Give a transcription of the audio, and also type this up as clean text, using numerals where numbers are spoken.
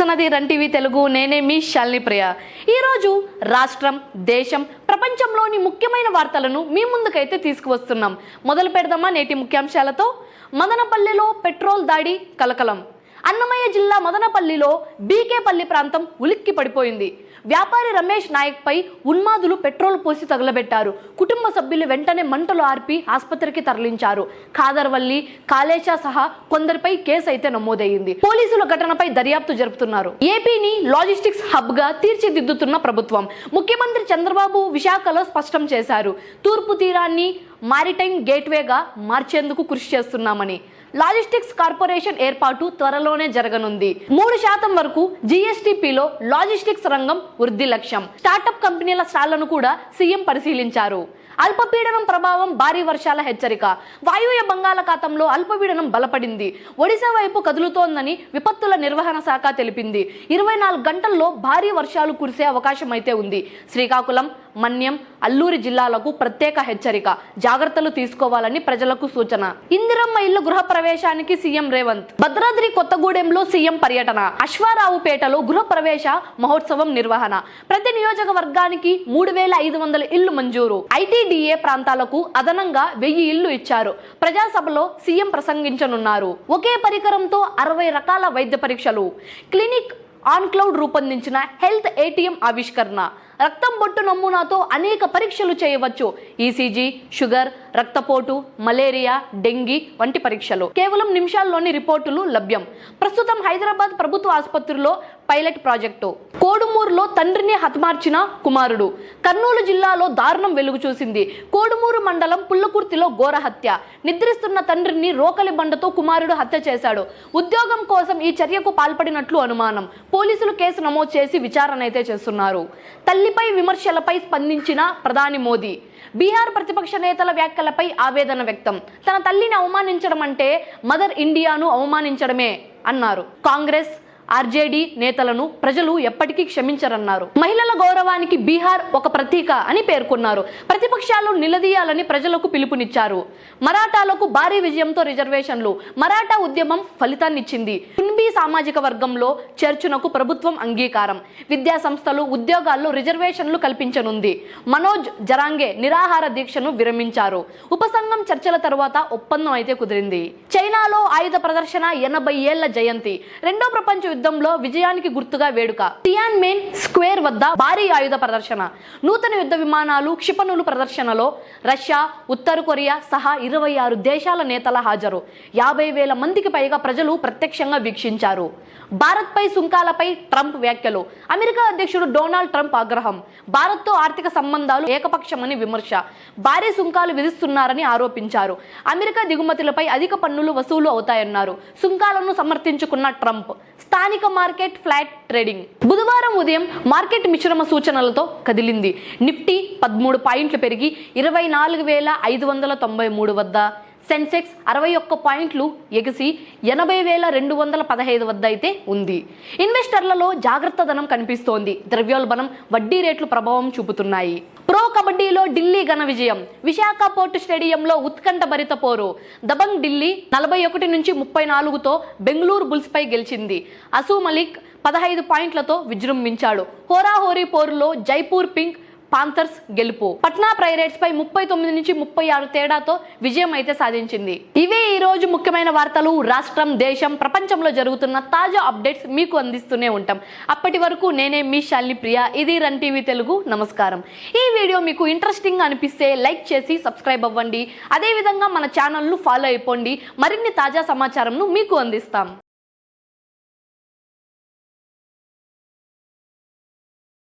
చూస్తున్నది run TV Telugu. నేనే మీ శాలిని ప్రియ. ఈరోజు రాష్ట్రం, దేశం, ప్రపంచంలోని ముఖ్యమైన వార్తలను మీ ముందుకైతే తీసుకువస్తున్నాం. మొదలు పెడదామా నేటి ముఖ్యాంశాలతో. మదనపల్లిలో పెట్రోల్ దాడి కలకలం. అన్నమయ్య జిల్లా మదనపల్లిలో బీకేపల్లి ప్రాంతం ఉలిక్కి పడిపోయింది. వ్యాపారి రమేష్ నాయక్ పై ఉన్మాదులు పెట్రోల్ పోసి తగలబెట్టారు. కుటుంబ సభ్యులు వెంటనే మంటలు ఆర్పి ఆసుపత్రికి తరలించారు. ఖాదర్వల్లి, కాళేశా సహా కొందరిపై కేసు అయితే నమోదయ్యింది. పోలీసులు ఘటనపై దర్యాప్తు జరుపుతున్నారు. ఏపీని లాజిస్టిక్స్ హబ్ గా తీర్చిదిద్దుతున్న ప్రభుత్వం. ముఖ్యమంత్రి చంద్రబాబు విశాఖలో స్పష్టం చేశారు. తూర్పు తీరాన్ని మారిటైమ్ గేట్వేగా మార్చేందుకు కృషి చేస్తున్నామని. లాజిస్టిక్స్ కార్పొరేషన్ ఏర్పాటు త్వరలోనే జరగనుంది. 3% వరకు జీఎస్టీపీలో లాజిస్టిక్స్ రంగం వృద్ధి లక్ష్యం. స్టార్టప్ కంపెనీల స్టాళ్లను కూడా సీఎం పరిశీలించారు. అల్పపీడనం ప్రభావం, భారీ వర్షాల హెచ్చరిక. వాయువ్య బంగాళాఖాతంలో అల్పపీడనం బలపడింది. ఒడిశా వైపు కదులుతోందని విపత్తుల నిర్వహణ శాఖ తెలిపింది. 24 గంటల్లో భారీ వర్షాలు కురిసే అవకాశం అయితే ఉంది. శ్రీకాకుళం, మన్యం, అల్లూరి జిల్లాలకు ప్రత్యేక హెచ్చరిక. జాగ్రత్తలు తీసుకోవాలని ప్రజలకు సూచన. ఇందిరమ్మ ఇల్లు గృహ ప్రవేశానికి సీఎం రేవంత్. భద్రాద్రి కొత్తగూడెంలో సీఎం పర్యటన. అశ్వారావుపేటలో గృహ ప్రవేశ మహోత్సవం నిర్వహణ. ప్రతి నియోజకవర్గానికి 3500 ఇళ్లు మంజూరు. ఐటీడీఏ ప్రాంతాలకు అదనంగా 1000 ఇళ్లు ఇచ్చారు. ప్రజాసభలో సీఎం ప్రసంగించనున్నారు. ఒకే పరికరంతో 60 రకాల వైద్య పరీక్షలు. క్లినిక్ ఆన్ క్లౌడ్ రూపొందించిన హెల్త్ ఏటీఎం ఆవిష్కరణ. రక్తం బొట్టు నమూనాతో అనేక పరీక్షలు చేయవచ్చు. ఈసీజీ, షుగర్, రక్తపోటు, మలేరియా, డెంగీ వంటి పరీక్షలు కేవలం నిమిషాల్లోని రిపోర్టులు లభ్యం. ప్రస్తుతం హైదరాబాద్ ప్రభుత్వ ఆసుపత్రిలో పైలట్ ప్రాజెక్టు. కోడుమూరులో తండ్రిని హతమార్చిన కుమారుడు. కర్నూలు జిల్లాలో దారుణం వెలుగు చూసింది. కోడుమూరు మండలం పుల్లకుర్తిలో ఘోర హత్య. నిద్రిస్తున్న తండ్రిని రోకలి బండతో కుమారుడు హత్య చేశాడు. ఉద్యోగం కోసం ఈ చర్యకు పాల్పడినట్లు అనుమానం. పోలీసులు కేసు నమోదు చేసి విచారణ అయితే చేస్తున్నారు. తల్లిపై విమర్శలపై స్పందించిన ప్రధాని మోదీ. బీహార్ ప్రతిపక్ష నేతల వ్యాఖ్యలపై ఆవేదన వ్యక్తం. తన తల్లిని అవమానించడం అంటే మదర్ ఇండియాను అవమానించడమే అన్నారు. కాంగ్రెస్, ఆర్జేడీ నేతలను ప్రజలు ఎప్పటికీ క్షమించరన్నారు. మహిళల గౌరవానికి బీహార్ ఒక ప్రతీక అని పేర్కొన్నారు. ప్రతిపక్షాలు నిలదీయాలని ప్రజలకు పిలుపునిచ్చారు. మరాఠాలకు భారీ విజయంతో రిజర్వేషన్లు. మరాఠా ఉద్యమం ఫలితాన్నిచ్చింది. కుంబీ సామాజిక వర్గంలో చేర్చునకు ప్రభుత్వం అంగీకారం. విద్యా సంస్థలు, ఉద్యోగాల్లో రిజర్వేషన్లు కల్పించనుంది. మనోజ్ జరాంగే నిరాహార దీక్షను విరమించారు. ఉపసంఘం చర్చల తరువాత ఒప్పందం అయితే కుదిరింది. చైనాలో ఆయుధ ప్రదర్శన 80 ఏళ్ల జయంతి. రెండో ప్రపంచ యుద్ధంలో విజయానికి గుర్తుగా వేడుక. టియాన్మెన్ స్క్వేర్ వద్ద భారీ ఆయుధ ప్రదర్శన. నూతన యుద్ధ విమానాలు, క్షిపణులు ప్రదర్శనలో రష్యా, ఉత్తర కొరియా సహా 26 దేశాల నేతల హాజరు. 50,000 మందికి పైగా ప్రజలు ప్రత్యక్షంగా వీక్షించారు. భారత్ పై సుంకాలపై ట్రంప్ వ్యాఖ్యలు. అమెరికా అధ్యక్షుడు డొనాల్డ్ ట్రంప్ ఆగ్రహం. భారత్తో ఆర్థిక సంబంధాలు ఏకపక్షమని విమర్శ. భారీ సుంకాలు విధిస్తున్నారని ఆరోపించారు. అమెరికా దిగుమతులపై అధిక పన్నులు వసూలు అవుతాయన్నారు. సుంకాలను సమర్థించుకున్న ట్రంప్. స్థానిక మార్కెట్ ఫ్లాట్ ట్రేడింగ్. బుధవారం ఉదయం మార్కెట్ మిశ్రమ సూచనలతో కదిలింది. నిఫ్టీ 13 పాయింట్లు పెరిగి 24,593 వద్ద. సెన్సెక్స్ 61 పాయింట్లు ఎగిసి 80,215 వద్ద అయితే ఉంది. ఇన్వెస్టర్లలో జాగ్రత్త ధనం కనిపిస్తోంది. ద్రవ్యోల్బణం, వడ్డీ రేట్లు ప్రభావం చూపుతున్నాయి. ప్రో కబడ్డీలో ఢిల్లీ ఘన విజయం. విశాఖ పోర్టు స్టేడియంలో ఉత్కంఠ భరిత పోరు. దబంగ్ ఢిల్లీ 41-34తో బెంగళూరు బుల్స్ పై గెలిచింది. అసూ మలిక్ 15 పాయింట్లతో విజృంభించాడు. హోరాహోరీ పోరులో జైపూర్ పింక్ పాంథర్స్ గెలుపు. పట్నా పైరేట్స్ పై 39-36 తేడాతో విజయం అయితే సాధించింది. ఇవే ఈ రోజు ముఖ్యమైన వార్తలు. రాష్ట్రం, దేశం, ప్రపంచంలో జరుగుతున్న తాజా అప్డేట్స్ మీకు అందిస్తూనే ఉంటాం. అప్పటి వరకు నేనే మీ శాలిని ప్రియ. ఇది రన్ టీవీ తెలుగు. నమస్కారం. ఈ వీడియో మీకు ఇంట్రెస్టింగ్ అనిపిస్తే లైక్ చేసి సబ్స్క్రైబ్ అవ్వండి. అదేవిధంగా మన ఛానల్ను ఫాలో అయిపోండి. మరిన్ని తాజా సమాచారంను మీకు అందిస్తాం.